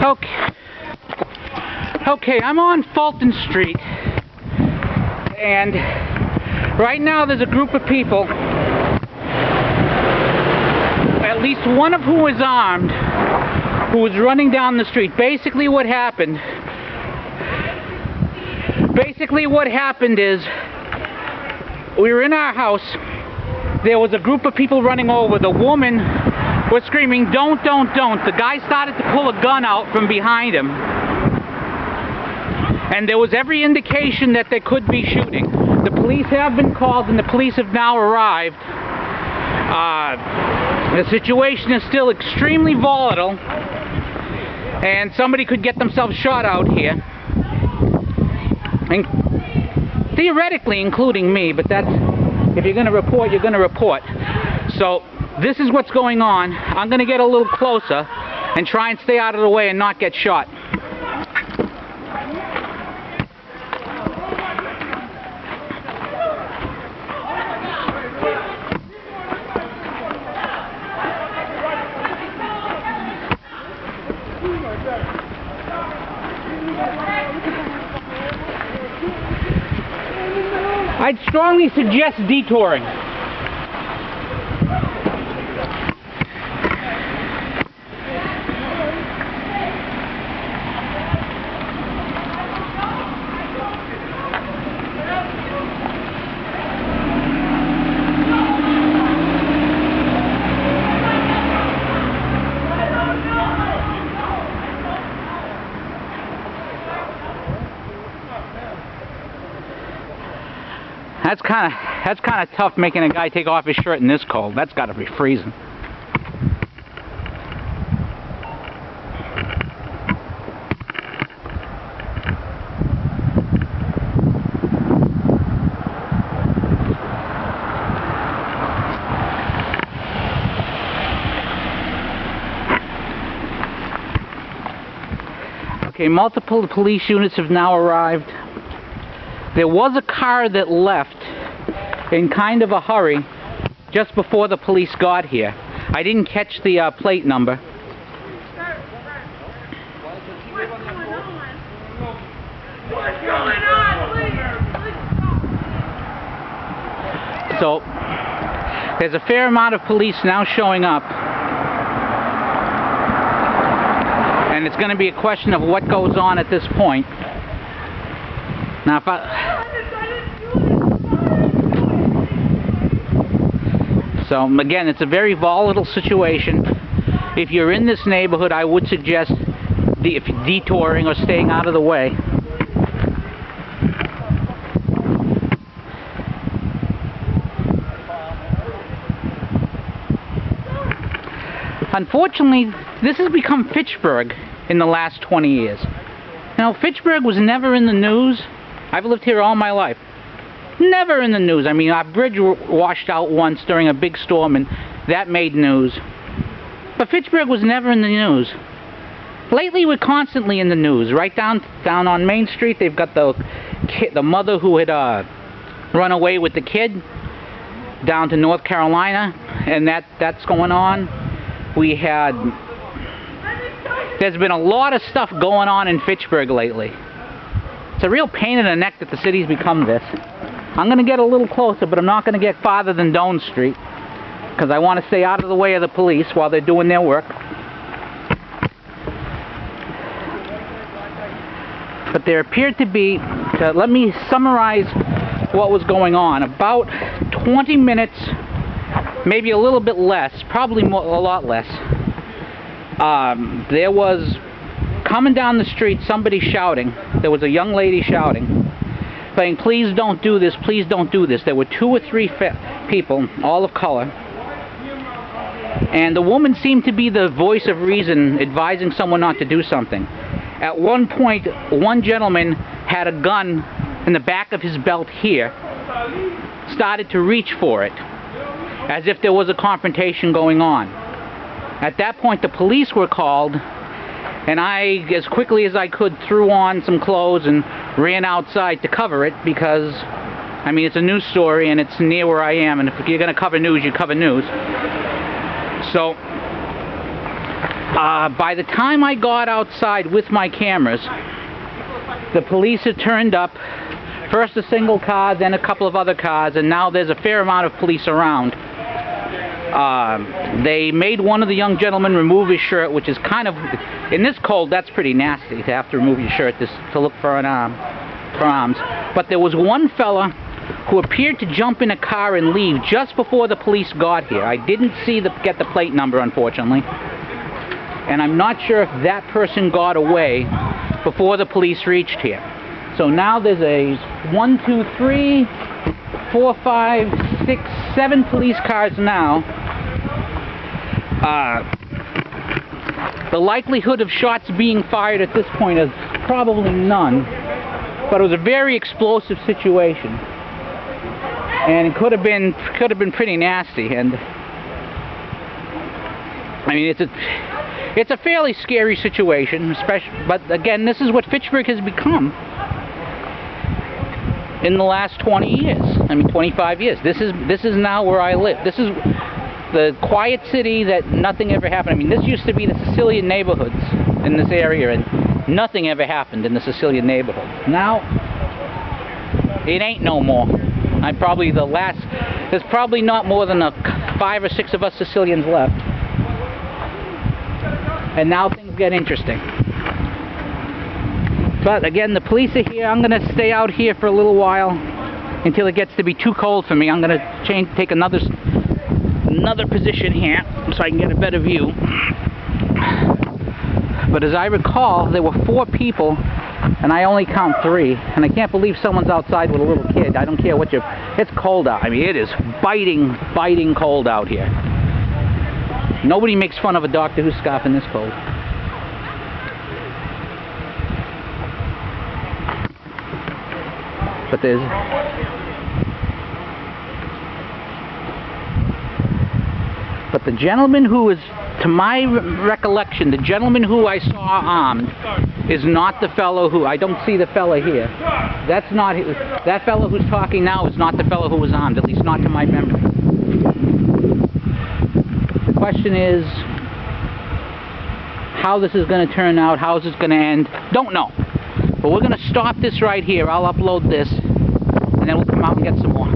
Okay. Okay, I'm on Fulton Street, and right now there's a group of people, at least one of whom is armed, who was running down the street. Basically what happened is, we were in our house, there was a group of people running over, the woman was screaming, "Don't, don't, don't." The guy started to pull a gun out from behind him, and there was every indication that there could be shooting. The police have been called and the police have now arrived. The situation is still extremely volatile, and somebody could get themselves shot out here. And theoretically, including me, but that's, if you're going to report, you're going to report. So, this is what's going on. I'm going to get a little closer and try and stay out of the way and not get shot. I'd strongly suggest detouring. That's kind of tough, making a guy take off his shirt in this cold. That's got to be freezing. Okay, multiple police units have now arrived. There was a car that left in kind of a hurry just before the police got here. I didn't catch the plate number. What's going on? So there's a fair amount of police now showing up, and it's going to be a question of what goes on at this point. Now, so again, it's a very volatile situation. If you're in this neighborhood, I would suggest detouring or staying out of the way. Unfortunately, this has become Fitchburg in the last 20 years. Now, Fitchburg was never in the news. I've lived here all my life. Never in the news. I mean, our bridge washed out once during a big storm, and that made news. But Fitchburg was never in the news. Lately, we're constantly in the news. Right down on Main Street, they've got the mother who had run away with the kid down to North Carolina, and that's going on. There's been a lot of stuff going on in Fitchburg lately. It's a real pain in the neck that the city's become this. I'm going to get a little closer, but I'm not going to get farther than Doan Street, because I want to stay out of the way of the police while they're doing their work. But there appeared to be, let me summarize what was going on. About 20 minutes, maybe a little bit less, probably a lot less. There was, coming down the street, somebody shouting. There was a young lady shouting, saying, "Please don't do this, please don't do this." There were 2 or 3 people, all of color. And the woman seemed to be the voice of reason, advising someone not to do something. At one point, one gentleman had a gun in the back of his belt here, started to reach for it, as if there was a confrontation going on. At that point, the police were called, and I, as quickly as I could, threw on some clothes and ran outside to cover it, because, I mean, it's a news story and it's near where I am, and if you're going to cover news, you cover news. So By the time I got outside with my cameras, the police had turned up. First a single car, then a couple of other cars, and now there's a fair amount of police around. They made one of the young gentlemen remove his shirt, which is kind of, in this cold, that's pretty nasty to have to remove your shirt to look for an arm, for arms. But there was one fella who appeared to jump in a car and leave just before the police got here. I didn't get the plate number, unfortunately, and I'm not sure if that person got away before the police reached here. So now there's a 1, 2, 3, 4, 5, 6, 7 police cars now. The likelihood of shots being fired at this point is probably none, but it was a very explosive situation, and it could have been pretty nasty. And I mean, it's a fairly scary situation, especially. But again, this is what Fitchburg has become in the last 20 years. I mean, 25 years. This is now where I live. This is the quiet city that nothing ever happened. I mean, this used to be the Sicilian neighborhoods in this area, and nothing ever happened in the Sicilian neighborhoods. Now, it ain't no more. I'm probably the last. There's probably not more than 5 or 6 of us Sicilians left. And now things get interesting. But again, the police are here. I'm going to stay out here for a little while until it gets to be too cold for me. I'm going to take another position here so I can get a better view. But as I recall, there were 4 people, and I only count 3. And I can't believe someone's outside with a little kid. I don't care what you... It's cold out. I mean, it is biting cold out here. Nobody makes fun of a Doctor Who scarf in this cold. But the gentleman who is, to my recollection, the gentleman who I saw armed is not the fellow who, I don't see the fellow here. That's not, that fellow who's talking now is not the fellow who was armed, at least not to my memory. The question is, how this is going to turn out, how is this going to end, don't know. But we're going to stop this right here. I'll upload this, and then we'll come out and get some more.